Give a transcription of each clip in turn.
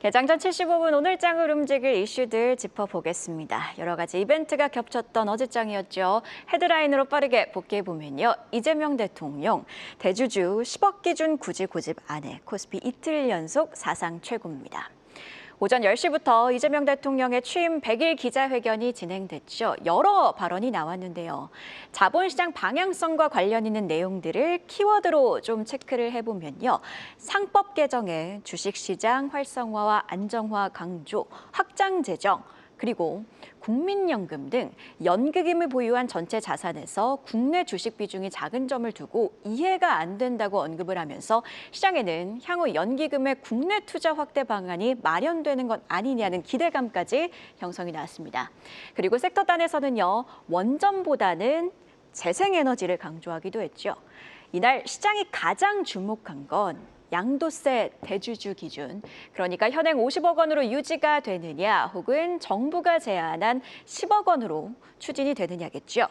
개장 전 75분 오늘장을 움직일 이슈들 짚어보겠습니다. 여러 가지 이벤트가 겹쳤던 어제장이었죠. 헤드라인으로 빠르게 복귀해보면요. 이재명 대통령, 대주주 10억 기준 구지 고집 안에 코스피 이틀 연속 사상 최고입니다. 오전 10시부터 이재명 대통령의 취임 100일 기자회견이 진행됐죠. 여러 발언이 나왔는데요. 자본시장 방향성과 관련 있는 내용들을 키워드로 좀 체크를 해보면요. 상법 개정에 주식시장 활성화와 안정화 강조, 확장 재정, 그리고 국민연금 등 연기금을 보유한 전체 자산에서 국내 주식 비중이 작은 점을 두고 이해가 안 된다고 언급을 하면서 시장에는 향후 연기금의 국내 투자 확대 방안이 마련되는 것 아니냐는 기대감까지 형성이 나왔습니다. 그리고 섹터 단에서는요, 원전보다는 재생에너지를 강조하기도 했죠. 이날 시장이 가장 주목한 건 양도세 대주주 기준, 그러니까 현행 50억 원으로 유지가 되느냐 혹은 정부가 제안한 10억 원으로 추진이 되느냐겠죠.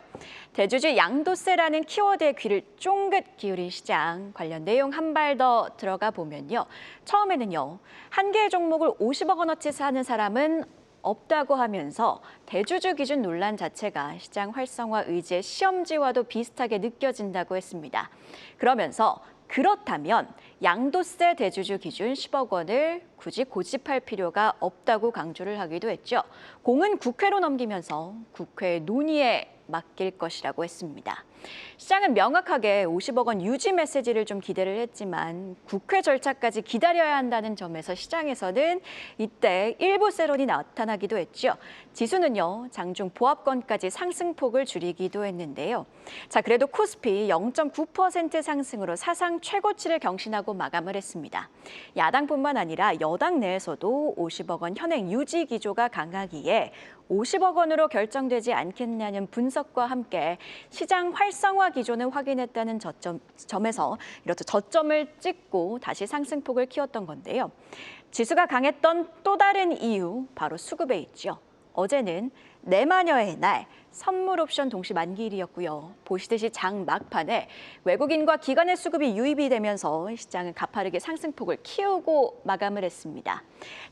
대주주 양도세라는 키워드에 귀를 쫑긋 기울인 시장, 관련 내용 한 발 더 들어가 보면요. 처음에는요, 한 개의 종목을 50억 원어치 사는 사람은 없다고 하면서 대주주 기준 논란 자체가 시장 활성화 의지의 시험지와도 비슷하게 느껴진다고 했습니다. 그러면서 그렇다면 양도세 대주주 기준 10억 원을 굳이 고집할 필요가 없다고 강조를 하기도 했죠. 공은 국회로 넘기면서 국회 논의에 맡길 것이라고 했습니다. 시장은 명확하게 50억 원 유지 메시지를 좀 기대를 했지만 국회 절차까지 기다려야 한다는 점에서 시장에서는 이때 일부 세론이 나타나기도 했죠. 지수는요, 장중 보합권까지 상승폭을 줄이기도 했는데요. 자, 그래도 코스피 0.9% 상승으로 사상 최고치를 경신하고 마감을 했습니다. 야당뿐만 아니라 여당 내에서도 50억 원 현행 유지 기조가 강하기에 50억 원으로 결정되지 않겠냐는 분석과 함께 시장 활성화 기조는 확인했다는 점에서 이렇게 저점을 찍고 다시 상승폭을 키웠던 건데요. 지수가 강했던 또 다른 이유, 바로 수급에 있죠. 어제는 내마녀의 날, 선물 옵션 동시 만기일이었고요. 보시듯이 장 막판에 외국인과 기관의 수급이 유입이 되면서 시장은 가파르게 상승폭을 키우고 마감을 했습니다.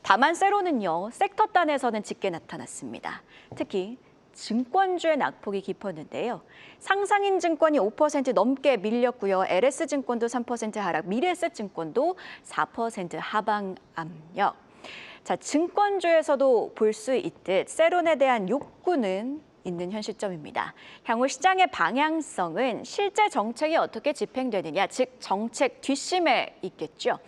다만 세로는요, 섹터 단에서는 짙게 나타났습니다. 특히 증권주의 낙폭이 깊었는데요. 상상인 증권이 5% 넘게 밀렸고요. LS증권도 3% 하락, 미래에셋증권도 4% 하방 압력. 자, 증권주에서도 볼 수 있듯 세론에 대한 욕구는 있는 현 시점입니다. 향후 시장의 방향성은 실제 정책이 어떻게 집행되느냐, 즉 정책 뒷심에 있겠죠.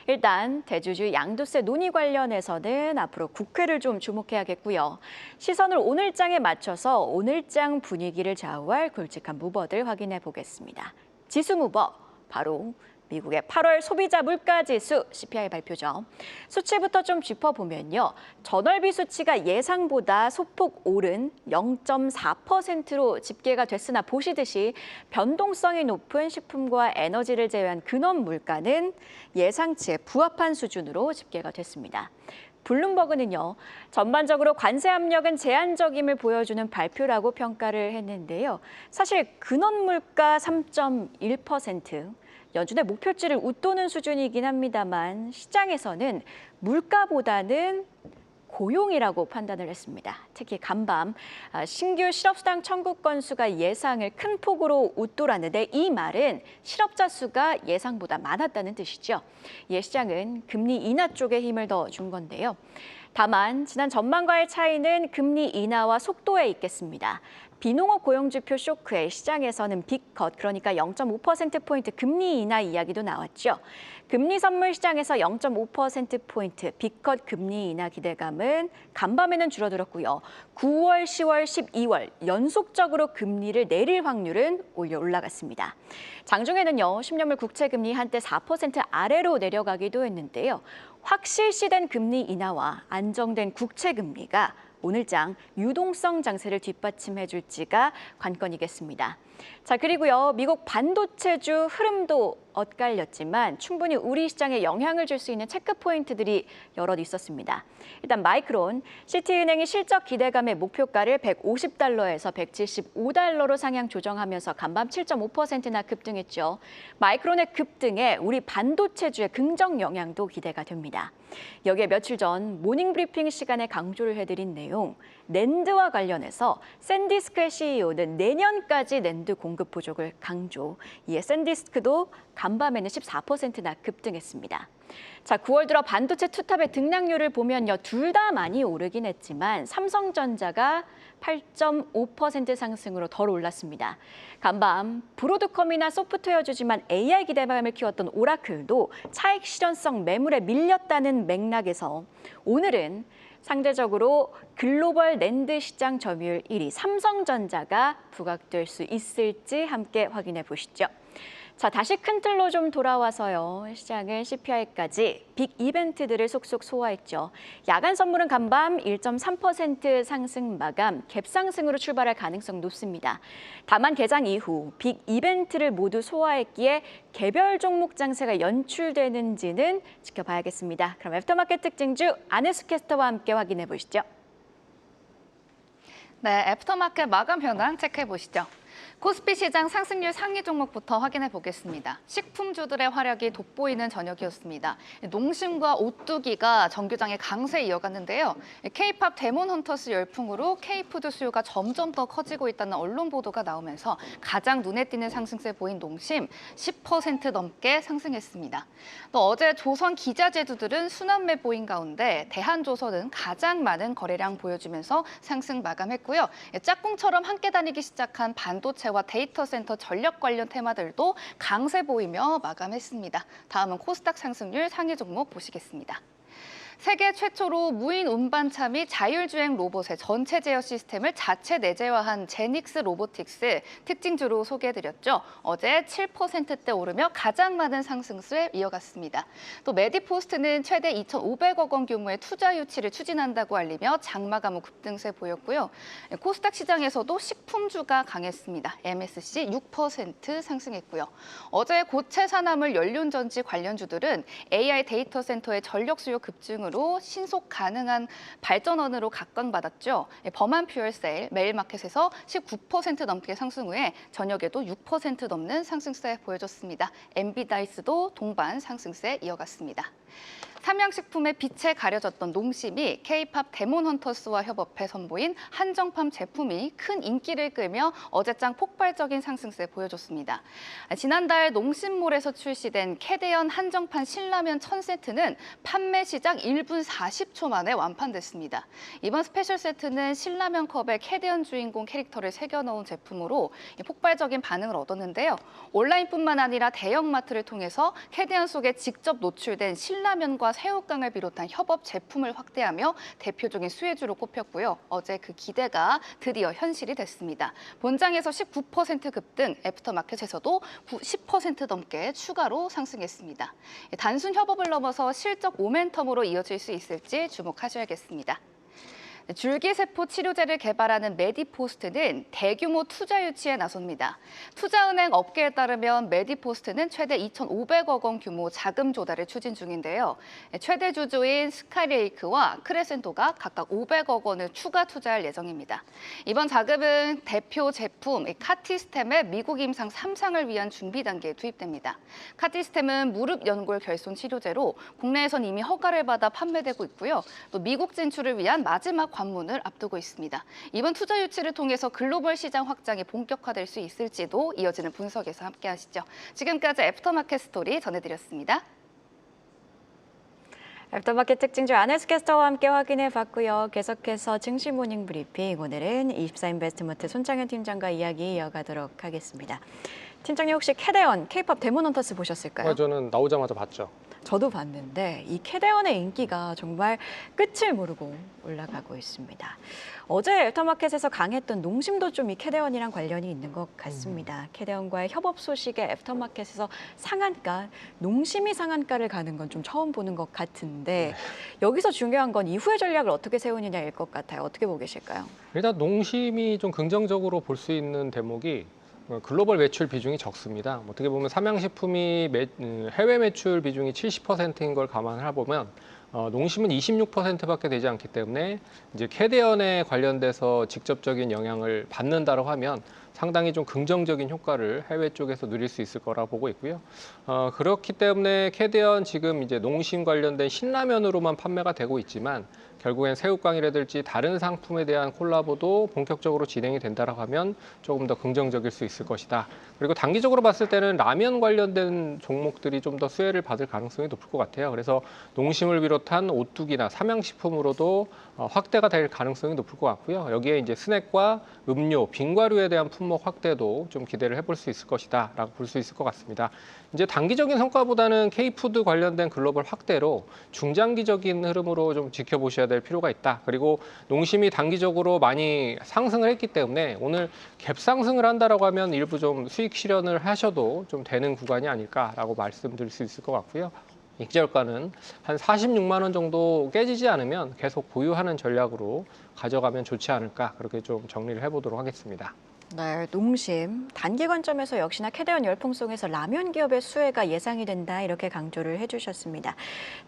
일단 대주주 양도세 논의 관련해서는 앞으로 국회를 좀 주목해야겠고요. 시선을 오늘장에 맞춰서 오늘장 분위기를 좌우할 굵직한 무버들 확인해 보겠습니다. 지수 무버, 바로 미국의 8월 소비자 물가지수 CPI 발표죠. 수치부터 좀 짚어보면요. 전월비 수치가 예상보다 소폭 오른 0.4%로 집계가 됐으나 보시듯이 변동성이 높은 식품과 에너지를 제외한 근원 물가는 예상치에 부합한 수준으로 집계가 됐습니다. 블룸버그는요, 전반적으로 관세 압력은 제한적임을 보여주는 발표라고 평가를 했는데요. 사실 근원 물가 3.1%, 연준의 목표치를 웃도는 수준이긴 합니다만 시장에서는 물가보다는 고용이라고 판단을 했습니다. 특히 간밤 신규 실업수당 청구 건수가 예상을 큰 폭으로 웃돌았는데 이 말은 실업자 수가 예상보다 많았다는 뜻이죠. 이에 시장은 금리 인하 쪽에 힘을 더 준 건데요. 다만 지난 전망과의 차이는 금리 인하와 속도에 있겠습니다. 비농업 고용지표 쇼크에 시장에서는 빅컷, 그러니까 0.5%포인트 금리 인하 이야기도 나왔죠. 금리 선물 시장에서 0.5%포인트 빅컷 금리 인하 기대감은 간밤에는 줄어들었고요. 9월, 10월, 12월 연속적으로 금리를 내릴 확률은 오히려 올라갔습니다. 장중에는요, 10년물 국채금리 한때 4% 아래로 내려가기도 했는데요. 확실시된 금리 인하와 안정된 국채금리가 오늘장 유동성 장세를 뒷받침해 줄지가 관건이겠습니다. 자, 그리고요, 미국 반도체주 흐름도 엇갈렸지만 충분히 우리 시장에 영향을 줄 수 있는 체크 포인트들이 여럿 있었습니다. 일단 마이크론, 시티은행이 실적 기대감의 목표가를 150달러에서 175달러로 상향 조정하면서 간밤 7.5%나 급등했죠. 마이크론의 급등에 우리 반도체주의 긍정 영향도 기대가 됩니다. 여기에 며칠 전 모닝 브리핑 시간에 강조를 해드린 내용, 낸드와 관련해서 샌디스크의 CEO는 내년까지 낸드 공급 부족을 강조. 이에 샌디스크도 간밤에는 14%나 급등했습니다. 자, 9월 들어 반도체 투탑의 등락률을 보면요, 둘 다 많이 오르긴 했지만 삼성전자가 8.5% 상승으로 덜 올랐습니다. 간밤 브로드컴이나 소프트웨어주지만 AI 기대감을 키웠던 오라클도 차익 실현성 매물에 밀렸다는 맥락에서 오늘은 상대적으로 글로벌 낸드 시장 점유율 1위 삼성전자가 부각될 수 있을지 함께 확인해 보시죠. 자, 다시 큰 틀로 좀 돌아와서요. 시장은 CPI까지 빅 이벤트들을 속속 소화했죠. 야간 선물은 간밤 1.3% 상승 마감, 갭상승으로 출발할 가능성 높습니다. 다만 개장 이후 빅 이벤트를 모두 소화했기에 개별 종목 장세가 연출되는지는 지켜봐야겠습니다. 그럼 애프터마켓 특징주 안혜수 캐스터와 함께 확인해 보시죠. 네, 애프터마켓 마감 현황 체크해 보시죠. 코스피 시장 상승률 상위 종목부터 확인해 보겠습니다. 식품주들의 활약이 돋보이는 저녁이었습니다. 농심과 오뚜기가 정규장의 강세 이어갔는데요. K-팝 데몬 헌터스 열풍으로 K-푸드 수요가 점점 더 커지고 있다는 언론 보도가 나오면서 가장 눈에 띄는 상승세 보인 농심 10% 넘게 상승했습니다. 또 어제 조선 기자재주들은 순환매 보인 가운데 대한조선은 가장 많은 거래량 보여주면서 상승 마감했고요. 짝꿍처럼 함께 다니기 시작한 반도체와 데이터 센터 전력 관련 테마들도 강세 보이며 마감했습니다. 다음은 코스닥 상승률 상위 종목 보시겠습니다. 세계 최초로 무인 운반차 및 자율주행 로봇의 전체 제어 시스템을 자체 내재화한 제닉스 로보틱스 특징주로 소개해드렸죠. 어제 7%대 오르며 가장 많은 상승세 이어갔습니다. 또 메디포스트는 최대 2,500억 원 규모의 투자 유치를 추진한다고 알리며 장마감 후 급등세 보였고요. 코스닥 시장에서도 식품주가 강했습니다. MSC 6% 상승했고요. 어제 고체 산화물 연료전지 관련주들은 AI 데이터 센터의 전력 수요 급증으로 신속 가능한 발전원으로 각광받았죠. 범한 퓨얼셀 메일마켓에서 19% 넘게 상승 후에 저녁에도 6% 넘는 상승세 보여줬습니다. MB다이스도 동반 상승세 이어갔습니다. 삼양식품의 빛에 가려졌던 농심이 K-팝 데몬 헌터스와 협업해 선보인 한정판 제품이 큰 인기를 끌며 어제장 폭발적인 상승세 보여줬습니다. 지난달 농심몰에서 출시된 캐대언 한정판 신라면 1000세트는 판매 시작 1분 40초 만에 완판됐습니다. 이번 스페셜 세트는 신라면 컵에 캐대언 주인공 캐릭터를 새겨넣은 제품으로 폭발적인 반응을 얻었는데요. 온라인뿐만 아니라 대형마트를 통해서 캐대언 속에 직접 노출된 신라면과 새우깡을 비롯한 협업 제품을 확대하며 대표적인 수혜주로 꼽혔고요. 어제 그 기대가 드디어 현실이 됐습니다. 본장에서 19% 급등, 애프터마켓에서도 10% 넘게 추가로 상승했습니다. 단순 협업을 넘어서 실적 모멘텀으로 이어질 수 있을지 주목하셔야겠습니다. 줄기세포 치료제를 개발하는 메디포스트는 대규모 투자 유치에 나섭니다. 투자은행 업계에 따르면 메디포스트는 최대 2,500억 원 규모 자금 조달을 추진 중인데요. 최대 주주인 스카이레이크와 크레센토가 각각 500억 원을 추가 투자할 예정입니다. 이번 자금은 대표 제품 카티스템의 미국 임상 3상을 위한 준비 단계에 투입됩니다. 카티스템은 무릎 연골 결손 치료제로 국내에선 이미 허가를 받아 판매되고 있고요. 또 미국 진출을 위한 마지막 관문을 앞두고 있습니다. 이번 투자 유치를 통해서 글로벌 시장 확장이 본격화될 수 있을지도 이어지는 분석에서 함께 하시죠. 지금까지 애프터마켓 스토리 전해드렸습니다. 애프터마켓 특징주 안혜수 캐스터와 함께 확인해 봤고요. 계속해서 증시 모닝 브리핑, 오늘은 24인베스트먼트 손창현 팀장과 이야기 이어가도록 하겠습니다. 팀장님 혹시 캐대언, K-팝 데몬 헌터스 보셨을까요? 저는 나오자마자 봤죠. 저도 봤는데 이 캐대언의 인기가 정말 끝을 모르고 올라가고 있습니다. 어제 애프터마켓에서 강했던 농심도 좀 이 캐대언이랑 관련이 있는 것 같습니다. 캐대언과의 협업 소식에 애프터마켓에서 상한가, 농심이 상한가를 가는 건 좀 처음 보는 것 같은데 여기서 중요한 건 이후의 전략을 어떻게 세우느냐일 것 같아요. 어떻게 보고 계실까요? 일단 농심이 좀 긍정적으로 볼 수 있는 대목이 글로벌 매출 비중이 적습니다. 어떻게 보면 삼양식품이 해외 매출 비중이 70%인 걸 감안을 해보면 농심은 26%밖에 되지 않기 때문에 이제 캐대언에 관련돼서 직접적인 영향을 받는다고 하면 상당히 좀 긍정적인 효과를 해외 쪽에서 누릴 수 있을 거라 보고 있고요. 그렇기 때문에 캐대언 지금 이제 농심 관련된 신라면으로만 판매가 되고 있지만 결국엔 새우깡이라든지 다른 상품에 대한 콜라보도 본격적으로 진행이 된다라고 하면 조금 더 긍정적일 수 있을 것이다. 그리고 단기적으로 봤을 때는 라면 관련된 종목들이 좀 더 수혜를 받을 가능성이 높을 것 같아요. 그래서 농심을 비롯한 오뚜기나 삼양식품으로도 확대가 될 가능성이 높을 것 같고요. 여기에 이제 스낵과 음료, 빙과류에 대한 품목 확대도 좀 기대를 해볼 수 있을 것이다라고 볼 수 있을 것 같습니다. 이제 단기적인 성과보다는 K푸드 관련된 글로벌 확대로 중장기적인 흐름으로 좀 지켜보셔야 될 필요가 있다. 그리고 농심이 단기적으로 많이 상승을 했기 때문에 오늘 갭 상승을 한다라고 하면 일부 좀 수익 실현을 하셔도 좀 되는 구간이 아닐까라고 말씀드릴 수 있을 것 같고요. 익절가는 한 46만 원 정도 깨지지 않으면 계속 보유하는 전략으로 가져가면 좋지 않을까 그렇게 좀 정리를 해보도록 하겠습니다. 네, 농심 단기 관점에서 역시나 캐대언 열풍송에서 라면 기업의 수혜가 예상이 된다 이렇게 강조를 해주셨습니다.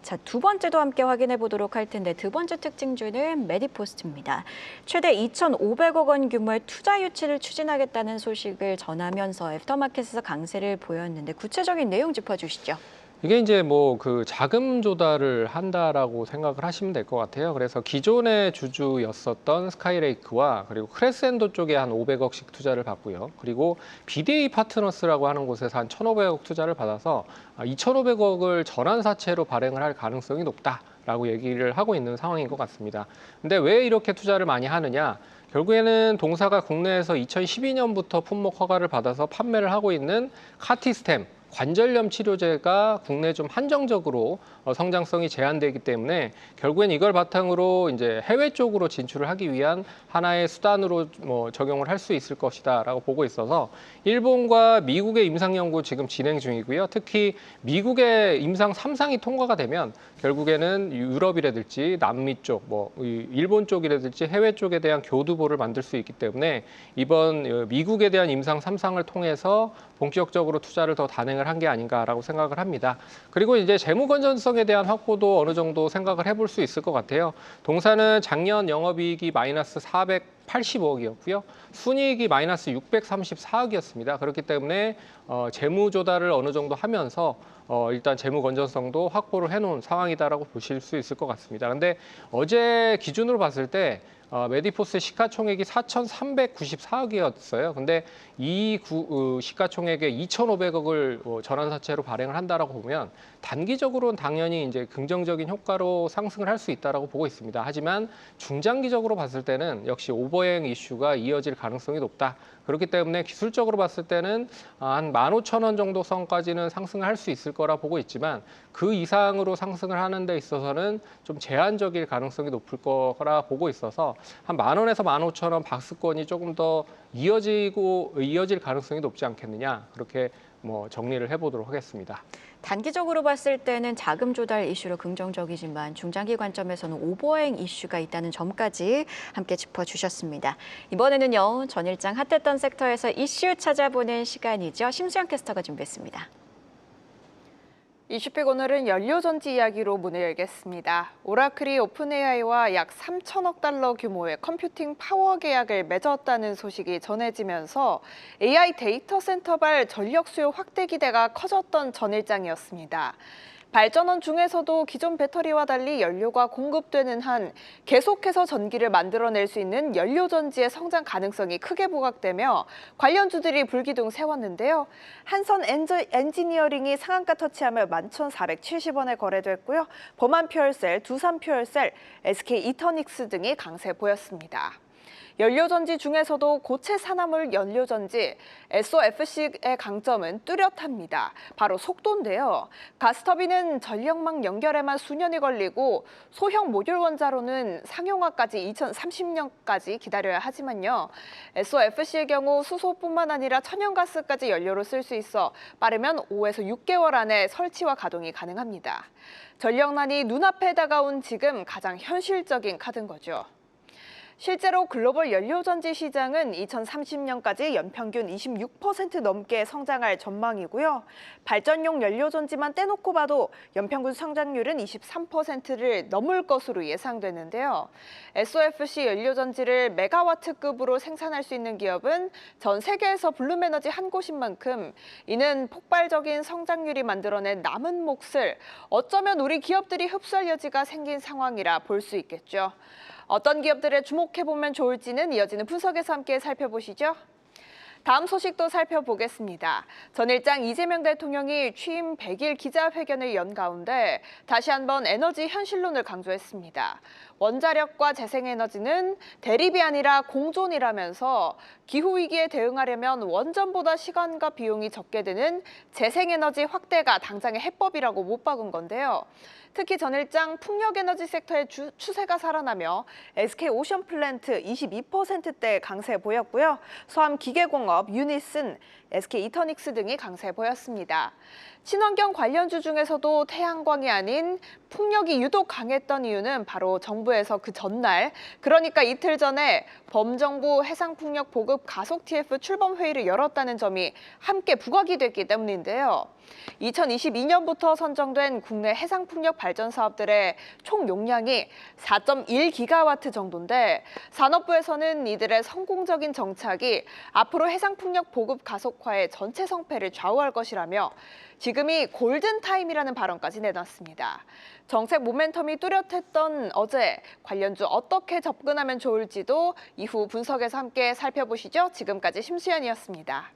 자, 두 번째도 함께 확인해 보도록 할 텐데 두 번째 특징주는 메디포스트입니다. 최대 2,500억 원 규모의 투자 유치를 추진하겠다는 소식을 전하면서 애프터마켓에서 강세를 보였는데 구체적인 내용 짚어주시죠. 이게 이제 뭐 그 자금 조달을 한다라고 생각을 하시면 될 것 같아요. 그래서 기존의 주주였었던 스카이레이크와 그리고 크레센도 쪽에 한 500억씩 투자를 받고요. 그리고 BDA 파트너스라고 하는 곳에서 한 1,500억 투자를 받아서 2,500억을 전환사채로 발행을 할 가능성이 높다라고 얘기를 하고 있는 상황인 것 같습니다. 근데 왜 이렇게 투자를 많이 하느냐? 결국에는 동사가 국내에서 2012년부터 품목 허가를 받아서 판매를 하고 있는 카티스템 관절염 치료제가 국내에 좀 한정적으로 성장성이 제한되기 때문에 결국엔 이걸 바탕으로 이제 해외 쪽으로 진출을 하기 위한 하나의 수단으로 적용을 할 수 있을 것이다라고 보고 있어서 일본과 미국의 임상 연구 지금 진행 중이고요. 특히 미국의 임상 3상이 통과가 되면 결국에는 유럽이라든지 남미 쪽, 일본 쪽이라든지 해외 쪽에 대한 교두보를 만들 수 있기 때문에 이번 미국에 대한 임상 3상을 통해서 본격적으로 투자를 더 단행을 한 게 아닌가라고 생각을 합니다. 그리고 이제 재무 건전성에 대한 확보도 어느 정도 생각을 해볼 수 있을 것 같아요. 동사는 작년 영업이익이 마이너스 485억이었고요. 순이익이 마이너스 634억이었습니다. 그렇기 때문에 재무 조달을 어느 정도 하면서 일단 재무 건전성도 확보를 해놓은 상황이다라고 보실 수 있을 것 같습니다. 근데 어제 기준으로 봤을 때 메디포스 시가총액이 4,394억이었어요. 근데 이 시가총액에 2,500억을 전환사채로 발행을 한다라고 보면 단기적으로는 당연히 이제 긍정적인 효과로 상승을 할 수 있다라고 보고 있습니다. 하지만 중장기적으로 봤을 때는 역시 오버행 이슈가 이어질 가능성이 높다. 그렇기 때문에 기술적으로 봤을 때는 한 15,000원 정도 선까지는 상승을 할 수 있을 거라 보고 있지만 그 이상으로 상승을 하는 데 있어서는 좀 제한적일 가능성이 높을 거라 보고 있어서 한 10,000원에서 15,000원 박스권이 조금 더 이어질 가능성이 높지 않겠느냐 그렇게 정리를 해보도록 하겠습니다. 단기적으로 봤을 때는 자금 조달 이슈로 긍정적이지만 중장기 관점에서는 오버행 이슈가 있다는 점까지 함께 짚어주셨습니다. 이번에는요, 전일장 핫했던 섹터에서 이슈 찾아보는 시간이죠. 심수영 캐스터가 준비했습니다. 이슈픽 오늘은 연료전지 이야기로 문을 열겠습니다. 오라클이 오픈AI와 약 3천억 달러 규모의 컴퓨팅 파워 계약을 맺었다는 소식이 전해지면서 AI 데이터 센터발 전력 수요 확대 기대가 커졌던 전일장이었습니다. 발전원 중에서도 기존 배터리와 달리 연료가 공급되는 한 계속해서 전기를 만들어낼 수 있는 연료전지의 성장 가능성이 크게 부각되며 관련주들이 불기둥 세웠는데요. 한선 엔지니어링이 상한가 터치하며 11,470원에 거래됐고요. 범한퓨얼셀, 두산퓨얼셀, SK 이터닉스 등이 강세 보였습니다. 연료전지 중에서도 고체 산화물 연료전지, SOFC의 강점은 뚜렷합니다. 바로 속도인데요. 가스터빈은 전력망 연결에만 수년이 걸리고 소형 모듈 원자로는 상용화까지 2030년까지 기다려야 하지만요. SOFC의 경우 수소뿐만 아니라 천연가스까지 연료로 쓸 수 있어 빠르면 5에서 6개월 안에 설치와 가동이 가능합니다. 전력난이 눈앞에 다가온 지금 가장 현실적인 카드인 거죠. 실제로 글로벌 연료전지 시장은 2030년까지 연평균 26% 넘게 성장할 전망이고요. 발전용 연료전지만 떼놓고 봐도 연평균 성장률은 23%를 넘을 것으로 예상되는데요. SOFC 연료전지를 메가와트급으로 생산할 수 있는 기업은 전 세계에서 블룸에너지 한 곳인 만큼 이는 폭발적인 성장률이 만들어낸 남은 몫을 어쩌면 우리 기업들이 흡수할 여지가 생긴 상황이라 볼 수 있겠죠. 어떤 기업들에 주목해보면 좋을지는 이어지는 분석에서 함께 살펴보시죠. 다음 소식도 살펴보겠습니다. 전 일장 이재명 대통령이 취임 100일 기자회견을 연 가운데 다시 한번 에너지 현실론을 강조했습니다. 원자력과 재생에너지는 대립이 아니라 공존이라면서 기후위기에 대응하려면 원전보다 시간과 비용이 적게 드는 재생에너지 확대가 당장의 해법이라고 못 박은 건데요. 특히 전 일장 풍력에너지 섹터의 추세가 살아나며 SK오션 플랜트 22%대 강세 보였고요. 소함 기계공업, 유니슨, SK 이터닉스 등이 강세 보였습니다. 친환경 관련주 중에서도 태양광이 아닌 풍력이 유독 강했던 이유는 바로 정부에서 그 전날, 그러니까 이틀 전에 범정부 해상풍력 보급 가속 TF 출범 회의를 열었다는 점이 함께 부각이 됐기 때문인데요. 2022년부터 선정된 국내 해상풍력 발전 사업들의 총 용량이 4.1기가와트 정도인데 산업부에서는 이들의 성공적인 정착이 앞으로 해상풍력 보급 가속화의 전체 성패를 좌우할 것이라며 지금이 골든타임이라는 발언까지 내놨습니다. 정책 모멘텀이 뚜렷했던 어제 관련주 어떻게 접근하면 좋을지도 이후 분석에서 함께 살펴보시죠. 지금까지 심수연이었습니다.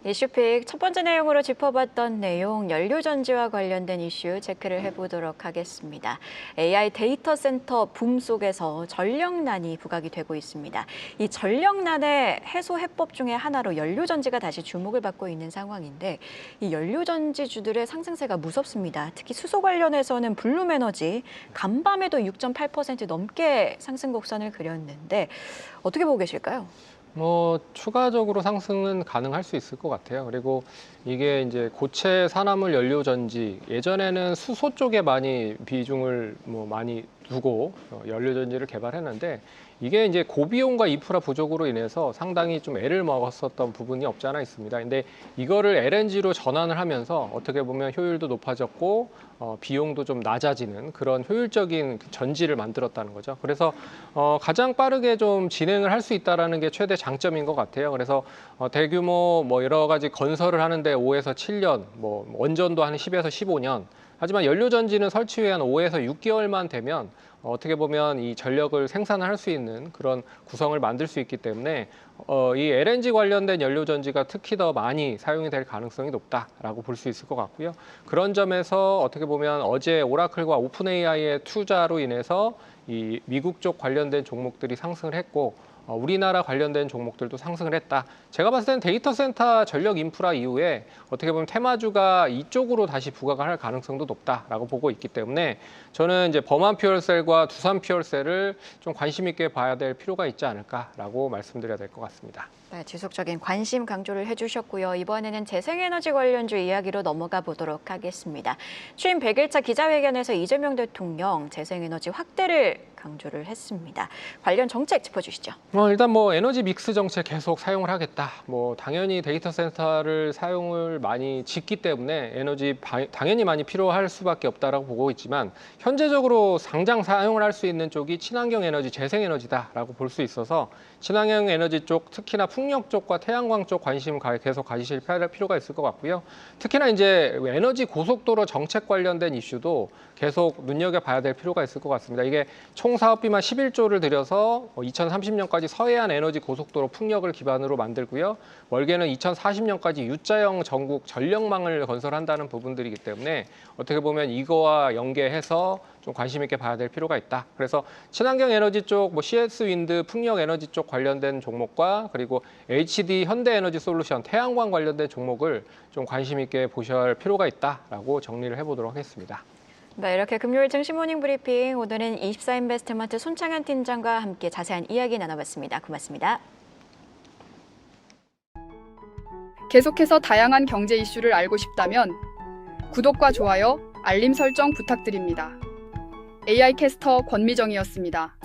이슈픽 첫 번째 내용으로 짚어봤던 내용, 연료전지와 관련된 이슈 체크를 해보도록 하겠습니다. AI 데이터 센터 붐 속에서 전력난이 부각이 되고 있습니다. 이 전력난의 해소 해법 중에 하나로 연료전지가 다시 주목을 받고 있는 상황인데 이 연료전지주들의 상승세가 무섭습니다. 특히 수소 관련해서는 블룸에너지 간밤에도 6.8% 넘게 상승 곡선을 그렸는데 어떻게 보고 계실까요? 추가적으로 상승은 가능할 수 있을 것 같아요. 그리고 이게 이제 고체 산화물 연료 전지, 예전에는 수소 쪽에 많이 비중을 많이 두고 연료 전지를 개발했는데 이게 이제 고비용과 인프라 부족으로 인해서 상당히 좀 애를 먹었었던 부분이 없지 않아 있습니다. 근데 이거를 LNG로 전환을 하면서 어떻게 보면 효율도 높아졌고 비용도 좀 낮아지는 그런 효율적인 전지를 만들었다는 거죠. 그래서 가장 빠르게 좀 진행을 할 수 있다는 게 최대 장점인 것 같아요. 그래서 대규모 여러 가지 건설을 하는데 5에서 7년, 원전도 한 10에서 15년. 하지만 연료전지는 설치 후에 한 5에서 6개월만 되면 어떻게 보면 이 전력을 생산할 수 있는 그런 구성을 만들 수 있기 때문에 이 LNG 관련된 연료전지가 특히 더 많이 사용이 될 가능성이 높다라고 볼 수 있을 것 같고요. 그런 점에서 어떻게 보면 어제 오라클과 오픈AI의 투자로 인해서 이 미국 쪽 관련된 종목들이 상승을 했고 우리나라 관련된 종목들도 상승을 했다. 제가 봤을 때는 데이터 센터 전력 인프라 이후에 어떻게 보면 테마주가 이쪽으로 다시 부각을 할 가능성도 높다라고 보고 있기 때문에 저는 이제 범한 퓨얼셀과 두산 퓨얼셀을 좀 관심 있게 봐야 될 필요가 있지 않을까라고 말씀드려야 될 것 같습니다. 네, 지속적인 관심 강조를 해주셨고요. 이번에는 재생에너지 관련주 이야기로 넘어가 보도록 하겠습니다. 취임 100일차 기자회견에서 이재명 대통령 재생에너지 확대를 강조를 했습니다. 관련 정책 짚어주시죠. 일단 에너지 믹스 정책 계속 사용을 하겠다. 당연히 데이터 센터를 사용을 많이 짓기 때문에 에너지 당연히 많이 필요할 수밖에 없다라고 보고 있지만 현재적으로 당장 사용을 할 수 있는 쪽이 친환경 에너지, 재생에너지다라고 볼 수 있어서 친환경 에너지 쪽, 특히나 풍력 쪽과 태양광 쪽 관심 계속 가지실 필요가 있을 것 같고요. 특히나 이제 에너지 고속도로 정책 관련된 이슈도 계속 눈여겨봐야 될 필요가 있을 것 같습니다. 이게 총 사업비만 11조를 들여서 2030년까지 서해안 에너지 고속도로 풍력을 기반으로 만들고요. 월계는 2040년까지 U자형 전국 전력망을 건설한다는 부분들이기 때문에 어떻게 보면 이거와 연계해서 좀 관심 있게 봐야 될 필요가 있다. 그래서 친환경 에너지 쪽, CS 윈드, 풍력 에너지 쪽 관련된 종목과 그리고 HD 현대에너지 솔루션, 태양광 관련된 종목을 좀 관심 있게 보셔야 할 필요가 있다라고 정리를 해보도록 하겠습니다. 네, 이렇게 금요일 증시 모닝 브리핑, 오늘은 24인베스트먼트 손창현 팀장과 함께 자세한 이야기 나눠봤습니다. 고맙습니다. 계속해서 다양한 경제 이슈를 알고 싶다면 구독과 좋아요, 알림 설정 부탁드립니다. AI 캐스터 권미정이었습니다.